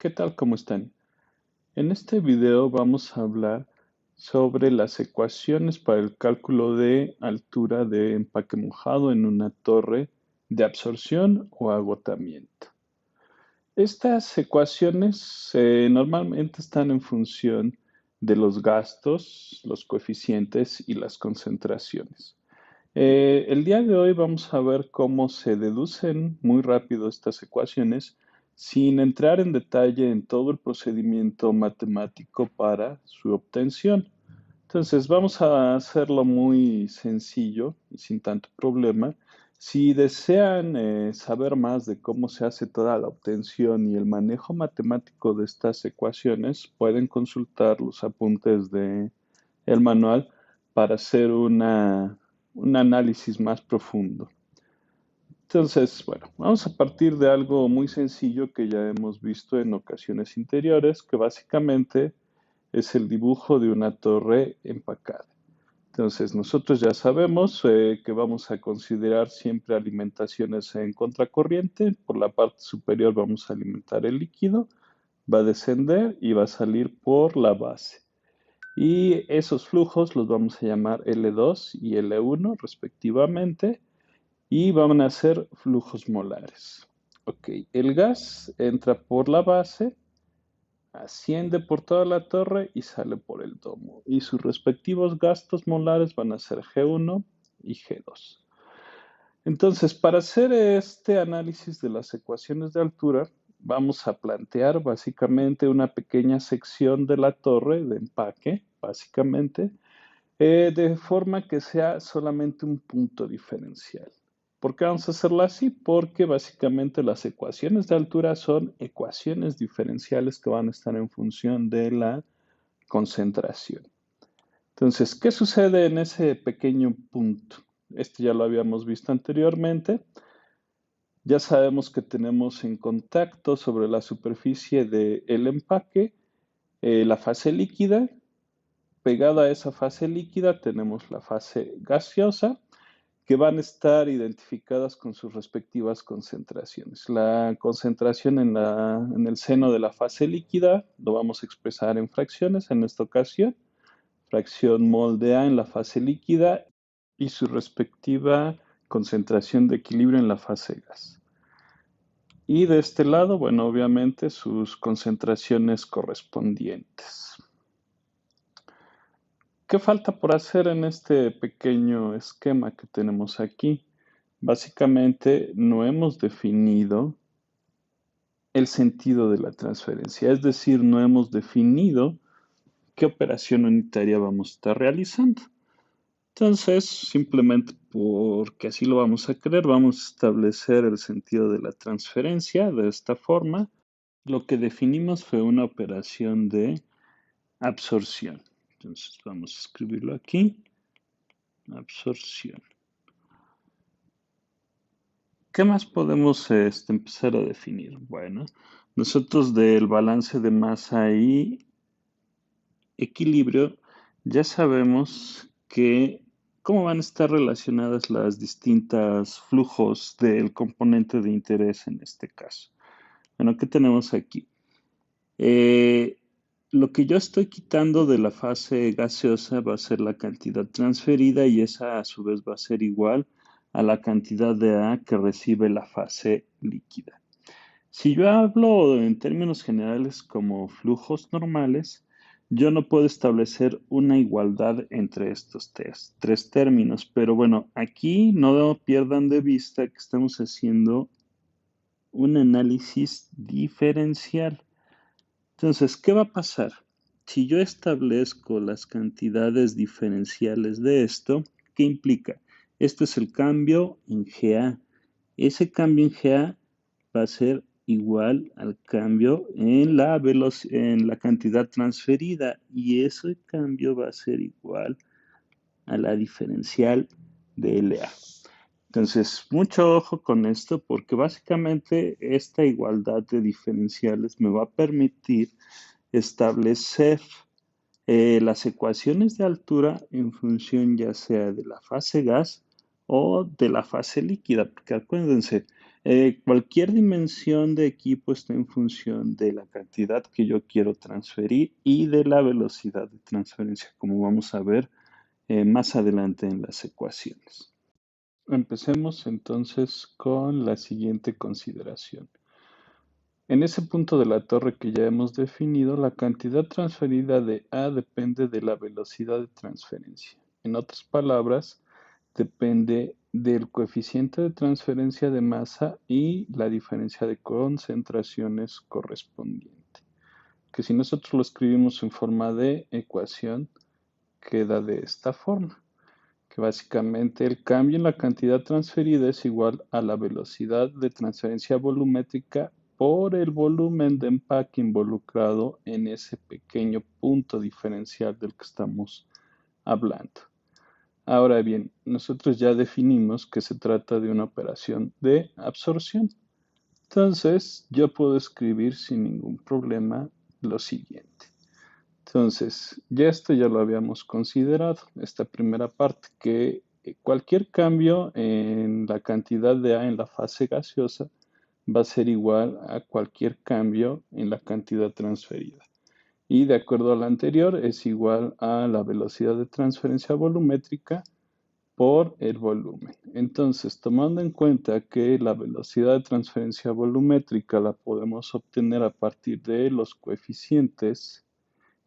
¿Qué tal? ¿Cómo están? En este video vamos a hablar sobre las ecuaciones para el cálculo de altura de empaque mojado en una torre de absorción o agotamiento. Estas ecuaciones normalmente están en función de los gastos, los coeficientes y las concentraciones. El día de hoy vamos a ver cómo se deducen muy rápido estas ecuaciones sin entrar en detalle en todo el procedimiento matemático para su obtención. Entonces vamos a hacerlo muy sencillo y sin tanto problema. Si desean saber más de cómo se hace toda la obtención y el manejo matemático de estas ecuaciones, pueden consultar los apuntes de el manual para hacer un análisis más profundo. Entonces, bueno, vamos a partir de algo muy sencillo que ya hemos visto en ocasiones anteriores, que básicamente es el dibujo de una torre empacada. Entonces, nosotros ya sabemos que vamos a considerar siempre alimentaciones en contracorriente. Por la parte superior vamos a alimentar el líquido, va a descender y va a salir por la base. Y esos flujos los vamos a llamar L2 y L1 respectivamente y van a ser flujos molares. Ok, el gas entra por la base, asciende por toda la torre y sale por el domo. Y sus respectivos gastos molares van a ser G1 y G2. Entonces, para hacer este análisis de las ecuaciones de altura, vamos a plantear básicamente una pequeña sección de la torre de empaque, básicamente, de forma que sea solamente un punto diferencial. ¿Por qué vamos a hacerlo así? Porque básicamente las ecuaciones de altura son ecuaciones diferenciales que van a estar en función de la concentración. Entonces, ¿qué sucede en ese pequeño punto? Este ya lo habíamos visto anteriormente. Ya sabemos que tenemos en contacto sobre la superficie del empaque la fase líquida. Pegada a esa fase líquida tenemos la fase gaseosa, que van a estar identificadas con sus respectivas concentraciones. La concentración en el seno de la fase líquida lo vamos a expresar en fracciones en esta ocasión. Fracción mol de A en la fase líquida y su respectiva concentración de equilibrio en la fase gas. Y de este lado, bueno, obviamente sus concentraciones correspondientes. ¿Qué falta por hacer en este pequeño esquema que tenemos aquí? Básicamente no hemos definido el sentido de la transferencia, es decir, no hemos definido qué operación unitaria vamos a estar realizando. Entonces, simplemente porque así lo vamos a querer, vamos a establecer el sentido de la transferencia de esta forma. Lo que definimos fue una operación de absorción. Entonces, vamos a escribirlo aquí. Absorción. ¿Qué más podemos empezar a definir? Bueno, nosotros del balance de masa y equilibrio ya sabemos que cómo van a estar relacionadas las distintas flujos del componente de interés en este caso. Bueno, ¿qué tenemos aquí? Lo que yo estoy quitando de la fase gaseosa va a ser la cantidad transferida y esa a su vez va a ser igual a la cantidad de A que recibe la fase líquida. Si yo hablo en términos generales como flujos normales, yo no puedo establecer una igualdad entre estos tres términos, pero bueno, aquí no pierdan de vista que estamos haciendo un análisis diferencial. Entonces, ¿qué va a pasar? Si yo establezco las cantidades diferenciales de esto, ¿qué implica? Este es el cambio en GA. Ese cambio en GA va a ser igual al cambio en la cantidad transferida y ese cambio va a ser igual a la diferencial de LA. Entonces, mucho ojo con esto porque básicamente esta igualdad de diferenciales me va a permitir establecer las ecuaciones de altura en función ya sea de la fase gas o de la fase líquida, porque acuérdense, Cualquier dimensión de equipo está en función de la cantidad que yo quiero transferir y de la velocidad de transferencia, como vamos a ver más adelante en las ecuaciones. Empecemos entonces con la siguiente consideración. En ese punto de la torre que ya hemos definido, la cantidad transferida de A depende de la velocidad de transferencia. En otras palabras, depende del coeficiente de transferencia de masa y la diferencia de concentraciones correspondiente. Que si nosotros lo escribimos en forma de ecuación, queda de esta forma, que básicamente el cambio en la cantidad transferida es igual a la velocidad de transferencia volumétrica por el volumen de empaque involucrado en ese pequeño punto diferencial del que estamos hablando. Ahora bien, nosotros ya definimos que se trata de una operación de absorción. Entonces, yo puedo escribir sin ningún problema lo siguiente. Entonces, ya esto ya lo habíamos considerado, esta primera parte, que cualquier cambio en la cantidad de A en la fase gaseosa va a ser igual a cualquier cambio en la cantidad transferida. Y de acuerdo a la anterior, es igual a la velocidad de transferencia volumétrica por el volumen. Entonces, tomando en cuenta que la velocidad de transferencia volumétrica la podemos obtener a partir de los coeficientes,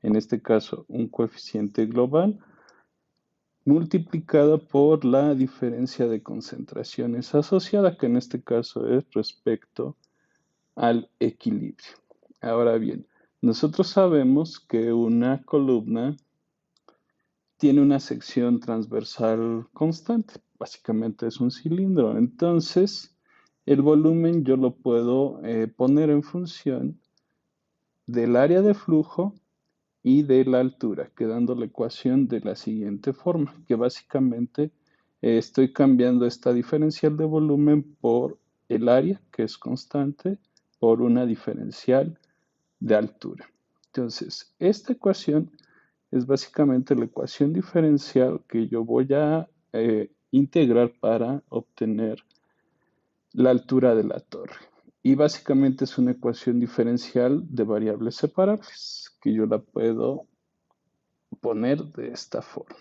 en este caso un coeficiente global, multiplicado por la diferencia de concentraciones asociada, que en este caso es respecto al equilibrio. Ahora bien, nosotros sabemos que una columna tiene una sección transversal constante, básicamente es un cilindro. Entonces, el volumen yo lo puedo poner en función del área de flujo y de la altura, quedando la ecuación de la siguiente forma, que básicamente estoy cambiando esta diferencial de volumen por el área, que es constante, por una diferencial de altura. Entonces, esta ecuación es básicamente la ecuación diferencial que yo voy a integrar para obtener la altura de la torre. Y básicamente es una ecuación diferencial de variables separables, que yo la puedo poner de esta forma.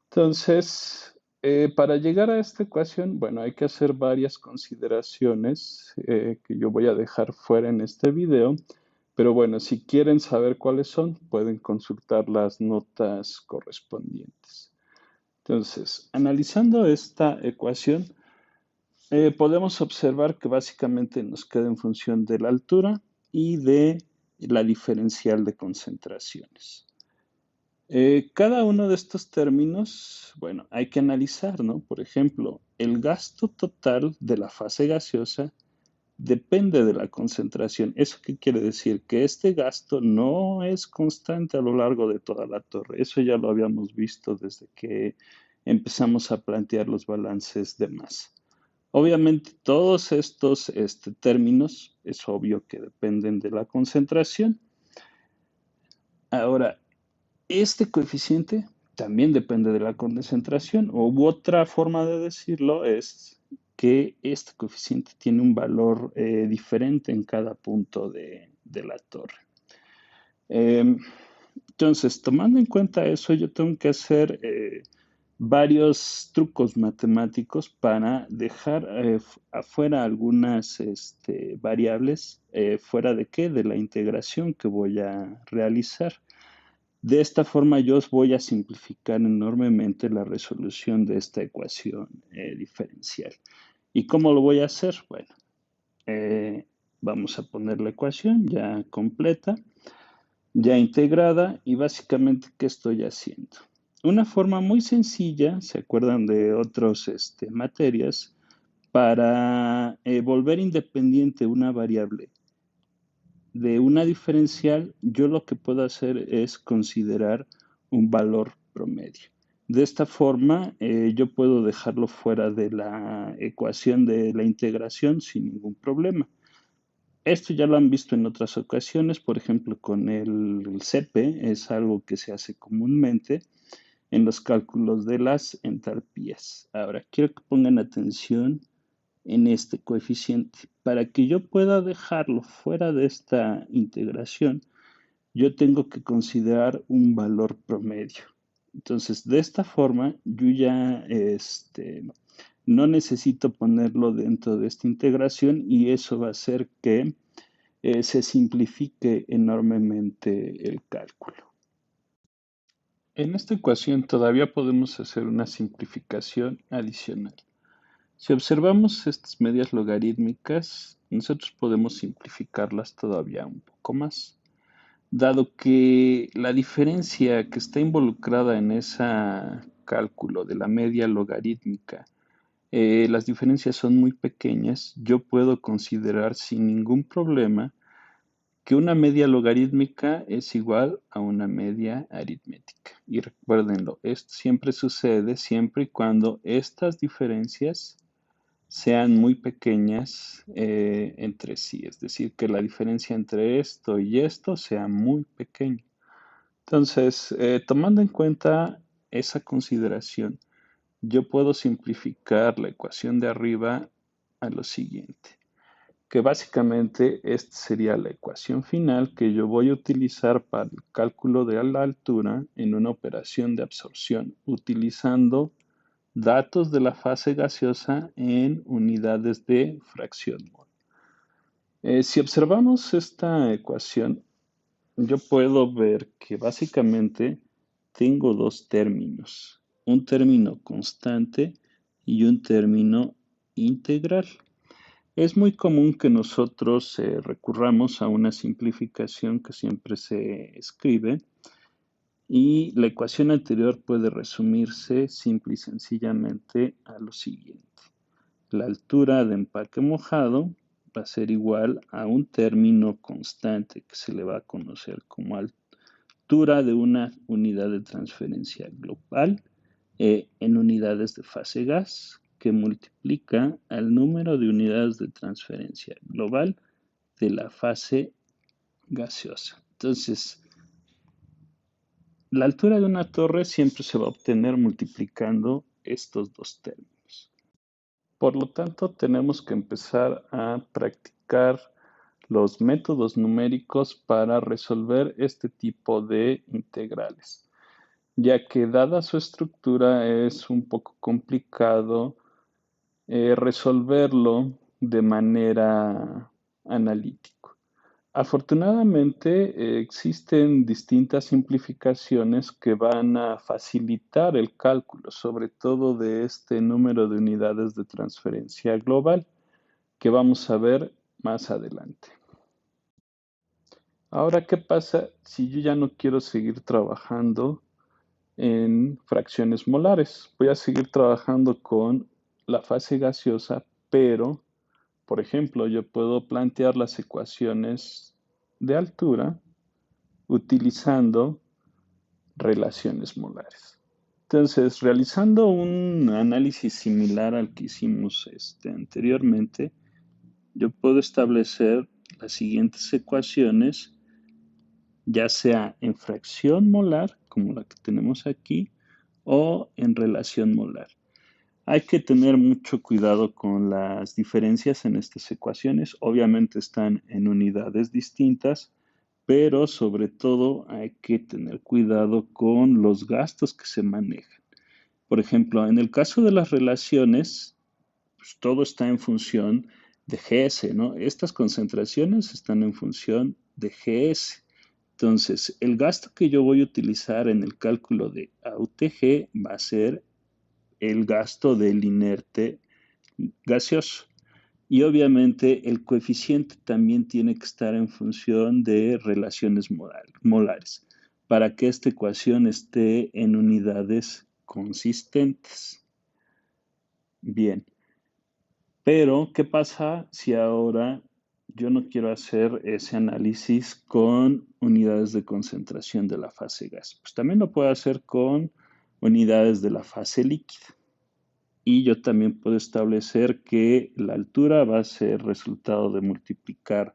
Entonces, para llegar a esta ecuación, bueno, hay que hacer varias consideraciones que yo voy a dejar fuera en este video, pero bueno, si quieren saber cuáles son, pueden consultar las notas correspondientes. Entonces, analizando esta ecuación, podemos observar que básicamente nos queda en función de la altura y de la diferencial de concentraciones. Cada uno de estos términos, bueno, hay que analizar, ¿no? Por ejemplo, el gasto total de la fase gaseosa depende de la concentración. ¿Eso qué quiere decir? Que este gasto no es constante a lo largo de toda la torre. Eso ya lo habíamos visto desde que empezamos a plantear los balances de masa. Obviamente, todos estos términos es obvio que dependen de la concentración. Ahora, este coeficiente también depende de la concentración, u otra forma de decirlo es que este coeficiente tiene un valor diferente en cada punto de la torre. Entonces, tomando en cuenta eso, yo tengo que hacer varios trucos matemáticos para dejar afuera algunas variables, fuera de qué, de la integración que voy a realizar. De esta forma yo os voy a simplificar enormemente la resolución de esta ecuación diferencial. ¿Y cómo lo voy a hacer? Bueno, vamos a poner la ecuación ya completa, ya integrada, y básicamente, ¿qué estoy haciendo? Una forma muy sencilla, ¿se acuerdan de otras materias? Para volver independiente una variable de una diferencial, yo lo que puedo hacer es considerar un valor promedio. De esta forma, yo puedo dejarlo fuera de la ecuación de la integración sin ningún problema. Esto ya lo han visto en otras ocasiones, por ejemplo, con el CP, es algo que se hace comúnmente en los cálculos de las entalpías. Ahora, quiero que pongan atención en este coeficiente. Para que yo pueda dejarlo fuera de esta integración, yo tengo que considerar un valor promedio. Entonces, de esta forma, yo ya no necesito ponerlo dentro de esta integración y eso va a hacer que se simplifique enormemente el cálculo. En esta ecuación todavía podemos hacer una simplificación adicional. Si observamos estas medias logarítmicas, nosotros podemos simplificarlas todavía un poco más, dado que la diferencia que está involucrada en ese cálculo de la media logarítmica, las diferencias son muy pequeñas, yo puedo considerar sin ningún problema que una media logarítmica es igual a una media aritmética. Y recuérdenlo, esto siempre sucede siempre y cuando estas diferencias sean muy pequeñas entre sí, es decir, que la diferencia entre esto y esto sea muy pequeña. Entonces, tomando en cuenta esa consideración, yo puedo simplificar la ecuación de arriba a lo siguiente, que básicamente esta sería la ecuación final que yo voy a utilizar para el cálculo de la altura en una operación de absorción, utilizando datos de la fase gaseosa en unidades de fracción mol. Si observamos esta ecuación, yo puedo ver que básicamente tengo dos términos, un término constante y un término integral. Es muy común que nosotros recurramos a una simplificación que siempre se escribe y la ecuación anterior puede resumirse simple y sencillamente a lo siguiente. La altura de empaque mojado va a ser igual a un término constante que se le va a conocer como altura de una unidad de transferencia global en unidades de fase gas, que multiplica al número de unidades de transferencia global de la fase gaseosa. Entonces, la altura de una torre siempre se va a obtener multiplicando estos dos términos. Por lo tanto, tenemos que empezar a practicar los métodos numéricos para resolver este tipo de integrales, ya que dada su estructura es un poco complicado resolverlo de manera analítica. Afortunadamente, existen distintas simplificaciones que van a facilitar el cálculo, sobre todo de este número de unidades de transferencia global, que vamos a ver más adelante. Ahora, ¿qué pasa si yo ya no quiero seguir trabajando en fracciones molares? Voy a seguir trabajando con la fase gaseosa, pero, por ejemplo, yo puedo plantear las ecuaciones de altura utilizando relaciones molares. Entonces, realizando un análisis similar al que hicimos anteriormente, yo puedo establecer las siguientes ecuaciones, ya sea en fracción molar, como la que tenemos aquí, o en relación molar. Hay que tener mucho cuidado con las diferencias en estas ecuaciones. Obviamente están en unidades distintas, pero sobre todo hay que tener cuidado con los gastos que se manejan. Por ejemplo, en el caso de las relaciones, pues todo está en función de GS, ¿no? Estas concentraciones están en función de GS. Entonces, el gasto que yo voy a utilizar en el cálculo de AUTG va a ser el gasto del inerte gaseoso. Y obviamente el coeficiente también tiene que estar en función de relaciones molares para que esta ecuación esté en unidades consistentes. Bien, pero ¿qué pasa si ahora yo no quiero hacer ese análisis con unidades de concentración de la fase gas? Pues también lo puedo hacer con unidades de la fase líquida. Y yo también puedo establecer que la altura va a ser resultado de multiplicar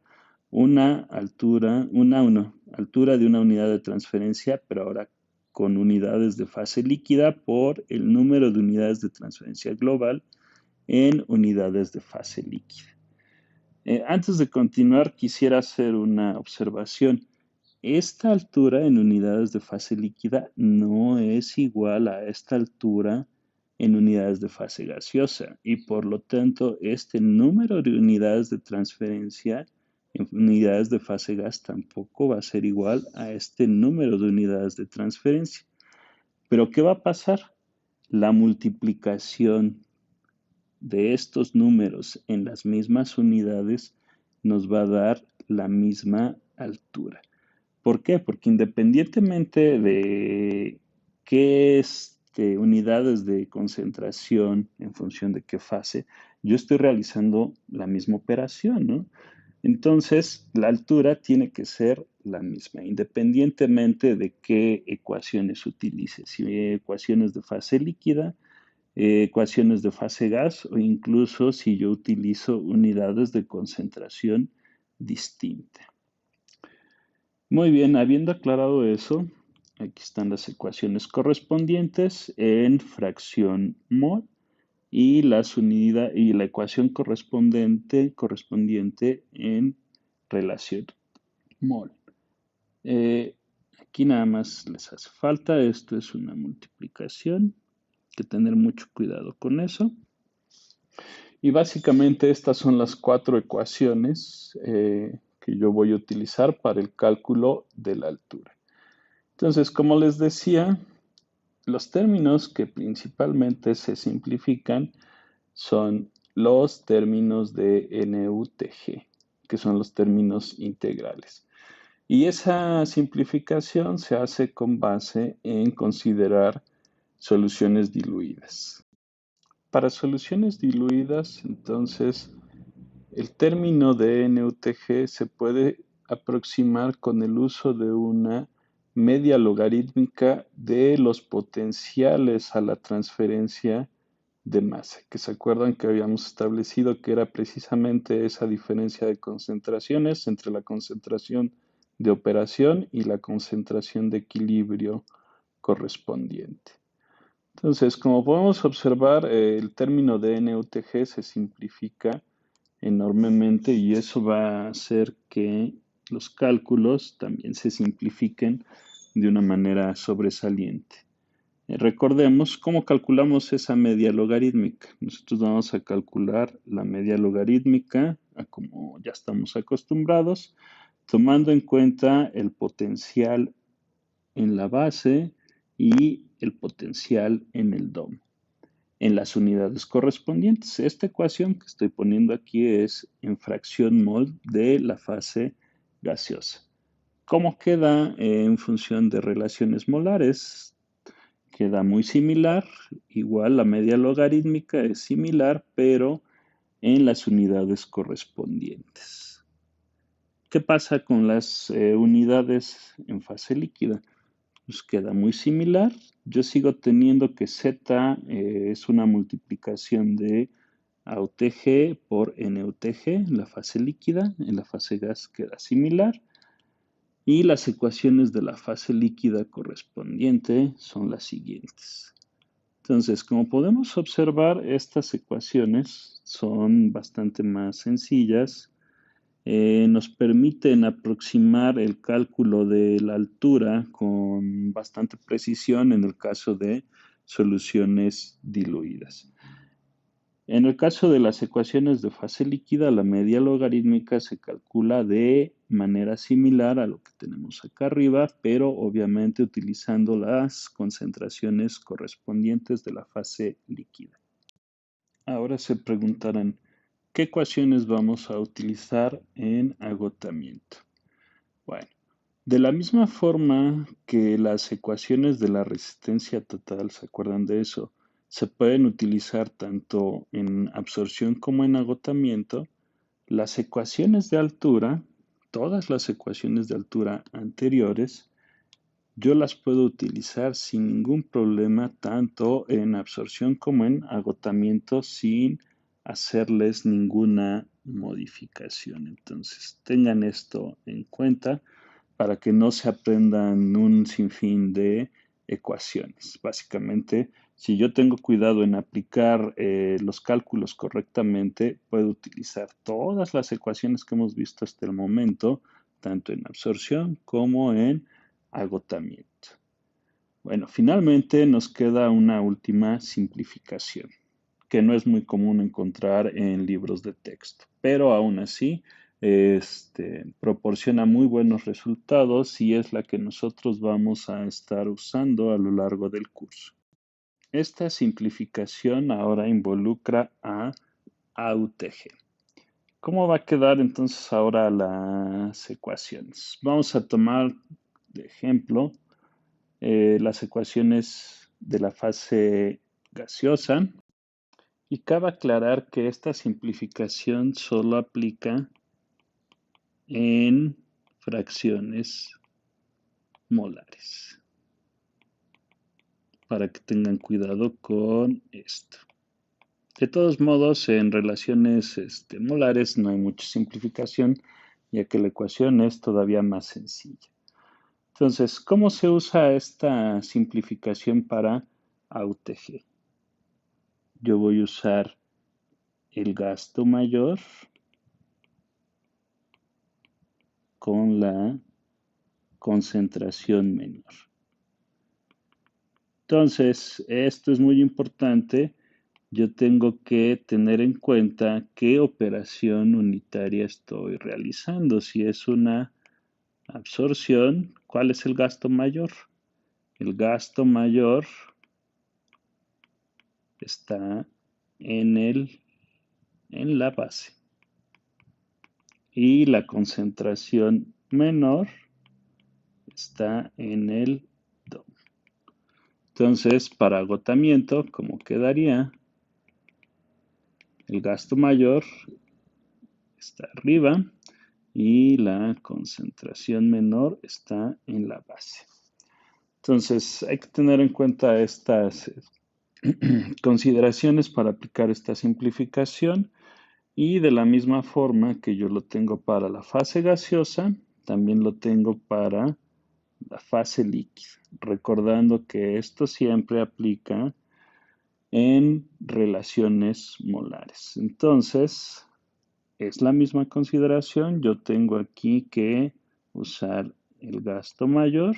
una altura de una unidad de transferencia, pero ahora con unidades de fase líquida por el número de unidades de transferencia global en unidades de fase líquida. Antes de continuar, quisiera hacer una observación. Esta altura en unidades de fase líquida no es igual a esta altura en unidades de fase gaseosa y por lo tanto este número de unidades de transferencia en unidades de fase gas tampoco va a ser igual a este número de unidades de transferencia. Pero ¿qué va a pasar? La multiplicación de estos números en las mismas unidades nos va a dar la misma altura. ¿Por qué? Porque independientemente de qué unidades de concentración en función de qué fase, yo estoy realizando la misma operación, ¿no? Entonces, la altura tiene que ser la misma, independientemente de qué ecuaciones utilice, si ecuaciones de fase líquida, ecuaciones de fase gas o incluso si yo utilizo unidades de concentración distinta. Muy bien, habiendo aclarado eso, aquí están las ecuaciones correspondientes en fracción mol y la ecuación correspondiente en relación mol. Aquí nada más les hace falta, esto es una multiplicación, hay que tener mucho cuidado con eso. Y básicamente estas son las 4 ecuaciones que yo voy a utilizar para el cálculo de la altura. Entonces, como les decía, los términos que principalmente se simplifican son los términos de NUTG, que son los términos integrales. Y esa simplificación se hace con base en considerar soluciones diluidas. Para soluciones diluidas, entonces, el término de NUTG se puede aproximar con el uso de una media logarítmica de los potenciales a la transferencia de masa, que se acuerdan que habíamos establecido que era precisamente esa diferencia de concentraciones entre la concentración de operación y la concentración de equilibrio correspondiente. Entonces, como podemos observar, el término de NUTG se simplifica enormemente y eso va a hacer que los cálculos también se simplifiquen de una manera sobresaliente. Recordemos cómo calculamos esa media logarítmica. Nosotros vamos a calcular la media logarítmica, como ya estamos acostumbrados, tomando en cuenta el potencial en la base y el potencial en el domo en las unidades correspondientes. Esta ecuación que estoy poniendo aquí es en fracción mol de la fase gaseosa. ¿Cómo queda en función de relaciones molares? Queda muy similar, igual la media logarítmica es similar, pero en las unidades correspondientes. ¿Qué pasa con las unidades en fase líquida? Pues queda muy similar. Yo sigo teniendo que Z es una multiplicación de AUTG por NUTG en la fase líquida. En la fase gas queda similar. Y las ecuaciones de la fase líquida correspondiente son las siguientes. Entonces, como podemos observar, estas ecuaciones son bastante más sencillas. Nos permiten aproximar el cálculo de la altura con bastante precisión en el caso de soluciones diluidas. En el caso de las ecuaciones de fase líquida, la media logarítmica se calcula de manera similar a lo que tenemos acá arriba, pero obviamente utilizando las concentraciones correspondientes de la fase líquida. Ahora se preguntarán, ¿qué ecuaciones vamos a utilizar en agotamiento? Bueno, de la misma forma que las ecuaciones de la resistencia total, ¿se acuerdan de eso? Se pueden utilizar tanto en absorción como en agotamiento. Las ecuaciones de altura, todas las ecuaciones de altura anteriores, yo las puedo utilizar sin ningún problema tanto en absorción como en agotamiento sin hacerles ninguna modificación. Entonces, tengan esto en cuenta para que no se aprendan un sinfín de ecuaciones. Básicamente, si yo tengo cuidado en aplicar los cálculos correctamente, puedo utilizar todas las ecuaciones que hemos visto hasta el momento, tanto en absorción como en agotamiento. Bueno, finalmente nos queda una última simplificación, que no es muy común encontrar en libros de texto, pero aún así proporciona muy buenos resultados y es la que nosotros vamos a estar usando a lo largo del curso. Esta simplificación ahora involucra a AUTG. ¿Cómo va a quedar entonces ahora las ecuaciones? Vamos a tomar de ejemplo las ecuaciones de la fase gaseosa y cabe aclarar que esta simplificación solo aplica en fracciones molares, para que tengan cuidado con esto. De todos modos, en relaciones molares no hay mucha simplificación, ya que la ecuación es todavía más sencilla. Entonces, ¿cómo se usa esta simplificación para AUTG? Yo voy a usar el gasto mayor con la concentración menor. Entonces, esto es muy importante. Yo tengo que tener en cuenta qué operación unitaria estoy realizando. Si es una absorción, ¿cuál es el gasto mayor? El gasto mayor está en la base. Y la concentración menor está en el DOM. Entonces, para agotamiento, ¿cómo quedaría? El gasto mayor está arriba y la concentración menor está en la base. Entonces, hay que tener en cuenta estas consideraciones para aplicar esta simplificación y de la misma forma que yo lo tengo para la fase gaseosa, también lo tengo para la fase líquida, recordando que esto siempre aplica en relaciones molares. Entonces, es la misma consideración. Yo tengo aquí que usar el gasto mayor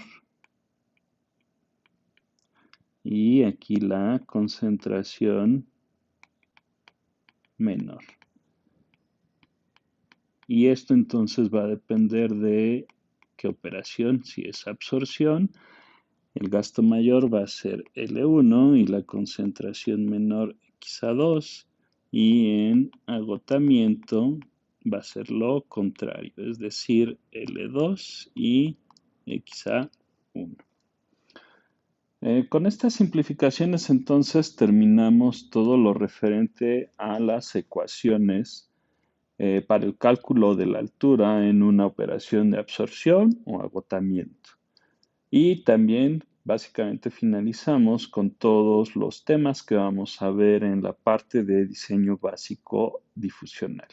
y aquí la concentración menor. Y esto entonces va a depender de qué operación. Si es absorción, el gasto mayor va a ser L1 y la concentración menor Xa2. Y en agotamiento va a ser lo contrario, es decir, L2 y Xa1. Con estas simplificaciones entonces terminamos todo lo referente a las ecuaciones para el cálculo de la altura en una operación de absorción o agotamiento. Y también básicamente finalizamos con todos los temas que vamos a ver en la parte de diseño básico difusional.